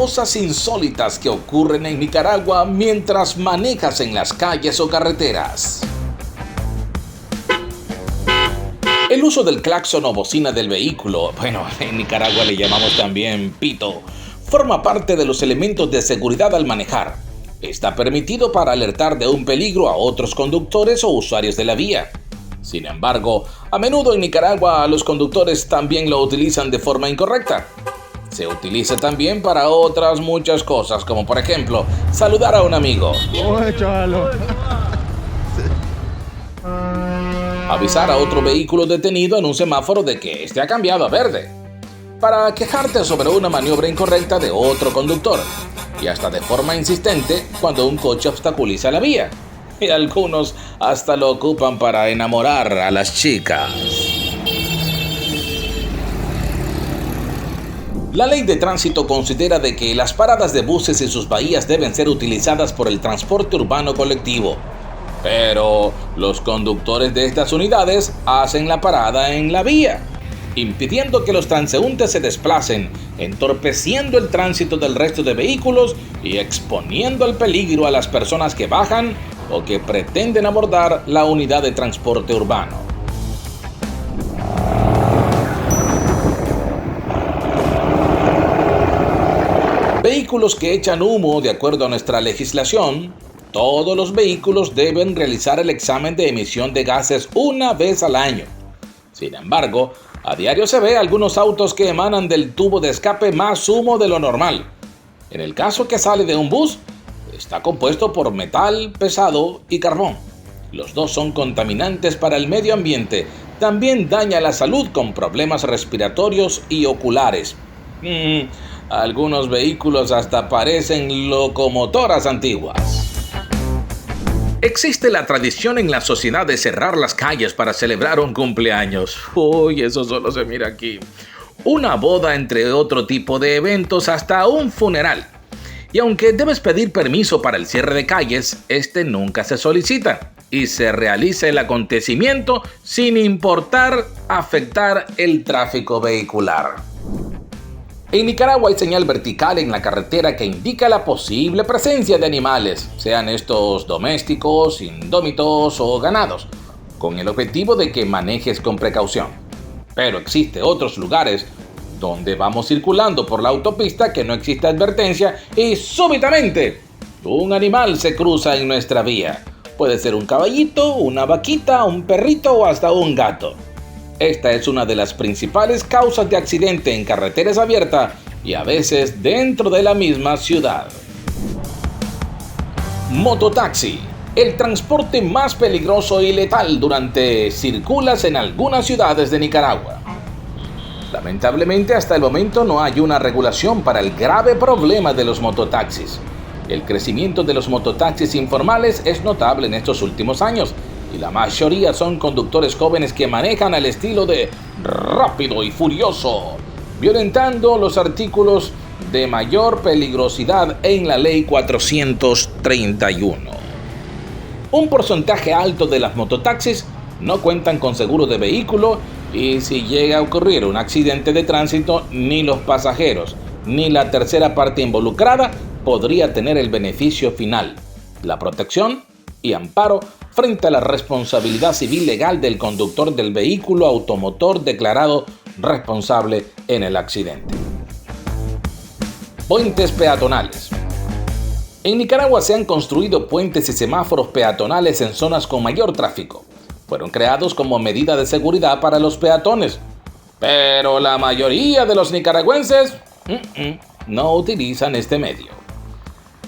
cosas insólitas que ocurren en Nicaragua mientras manejas en las calles o carreteras. El uso del claxon o bocina del vehículo, en Nicaragua le llamamos también pito, forma parte de los elementos de seguridad al manejar. Está permitido para alertar de un peligro a otros conductores o usuarios de la vía. Sin embargo, a menudo en Nicaragua los conductores también lo utilizan de forma incorrecta. Se utiliza también para otras muchas cosas, como por ejemplo, saludar a un amigo. Avisar a otro vehículo detenido en un semáforo de que este ha cambiado a verde. Para quejarte sobre una maniobra incorrecta de otro conductor. Y hasta de forma insistente cuando un coche obstaculiza la vía. Y algunos hasta lo ocupan para enamorar a las chicas. La ley de tránsito considera de que las paradas de buses y sus bahías deben ser utilizadas por el transporte urbano colectivo. Pero los conductores de estas unidades hacen la parada en la vía, impidiendo que los transeúntes se desplacen, entorpeciendo el tránsito del resto de vehículos y exponiendo al peligro a las personas que bajan o que pretenden abordar la unidad de transporte urbano. Vehículos que echan humo. De acuerdo a nuestra legislación, todos los vehículos deben realizar el examen de emisión de gases una vez al año. Sin embargo, a diario se ve algunos autos que emanan del tubo de escape más humo de lo normal. En el caso que sale de un bus, está compuesto por metal pesado y carbón. Los dos son contaminantes para el medio ambiente. También daña la salud con problemas respiratorios y oculares. Algunos vehículos hasta parecen locomotoras antiguas. Existe la tradición en la sociedad de cerrar las calles para celebrar un cumpleaños. Uy, eso solo se mira aquí. Una boda, entre otro tipo de eventos, hasta un funeral. Y aunque debes pedir permiso para el cierre de calles, este nunca se solicita y se realiza el acontecimiento sin importar afectar el tráfico vehicular. En Nicaragua hay señal vertical en la carretera que indica la posible presencia de animales, sean estos domésticos, indómitos o ganados, con el objetivo de que manejes con precaución. Pero existe otros lugares donde vamos circulando por la autopista que no existe advertencia y súbitamente un animal se cruza en nuestra vía. Puede ser un caballito, una vaquita, un perrito o hasta un gato. Esta es una de las principales causas de accidente en carreteras abiertas y a veces dentro de la misma ciudad. Mototaxi, el transporte más peligroso y letal durante circulas en algunas ciudades de Nicaragua. Lamentablemente hasta el momento no hay una regulación para el grave problema de los mototaxis. El crecimiento de los mototaxis informales es notable en estos últimos años. Y la mayoría son conductores jóvenes que manejan al estilo de rápido y furioso, violentando los artículos de mayor peligrosidad en la Ley 431. Un porcentaje alto de las mototaxis no cuentan con seguro de vehículo y si llega a ocurrir un accidente de tránsito, ni los pasajeros ni la tercera parte involucrada podría tener el beneficio final, la protección y amparo frente a la responsabilidad civil legal del conductor del vehículo automotor declarado responsable en el accidente. Puentes peatonales. En Nicaragua se han construido puentes y semáforos peatonales en zonas con mayor tráfico. Fueron creados como medida de seguridad para los peatones. Pero la mayoría de los nicaragüenses no utilizan este medio.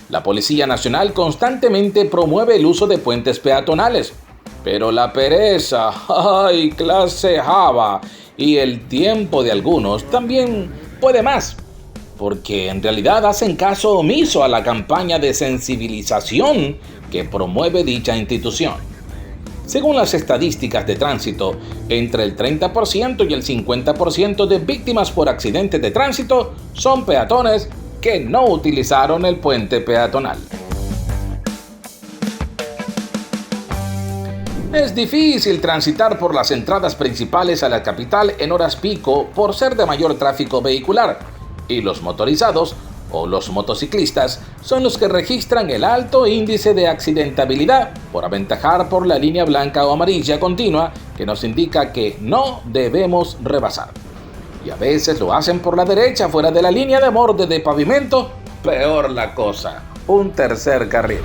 La Policía Nacional constantemente promueve el uso de puentes peatonales, pero la pereza, clase Java y el tiempo de algunos también puede más, porque en realidad hacen caso omiso a la campaña de sensibilización que promueve dicha institución. Según las estadísticas de tránsito, entre el 30% y el 50% de víctimas por accidentes de tránsito son peatones que no utilizaron el puente peatonal. Es difícil transitar por las entradas principales a la capital en horas pico por ser de mayor tráfico vehicular, y los motorizados o los motociclistas son los que registran el alto índice de accidentabilidad por aventajar por la línea blanca o amarilla continua que nos indica que no debemos rebasar. Y a veces lo hacen por la derecha fuera de la línea de borde de pavimento. Peor la cosa, un tercer carril.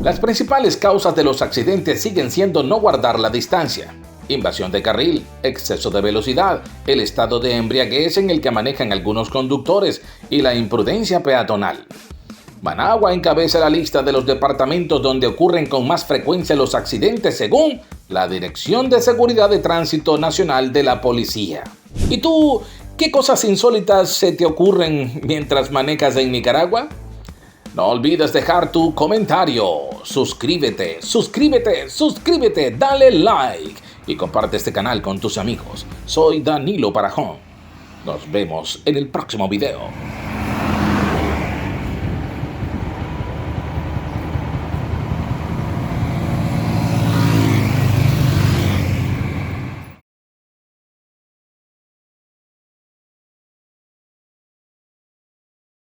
Las principales causas de los accidentes siguen siendo no guardar la distancia, invasión de carril, exceso de velocidad, el estado de embriaguez en el que manejan algunos conductores y la imprudencia peatonal. Managua encabeza la lista de los departamentos donde ocurren con más frecuencia los accidentes según la Dirección de Seguridad de Tránsito Nacional de la Policía. ¿Y tú, qué cosas insólitas se te ocurren mientras manejas en Nicaragua? No olvides dejar tu comentario, suscríbete, dale like y comparte este canal con tus amigos. Soy Danilo Barajón. Nos vemos en el próximo video.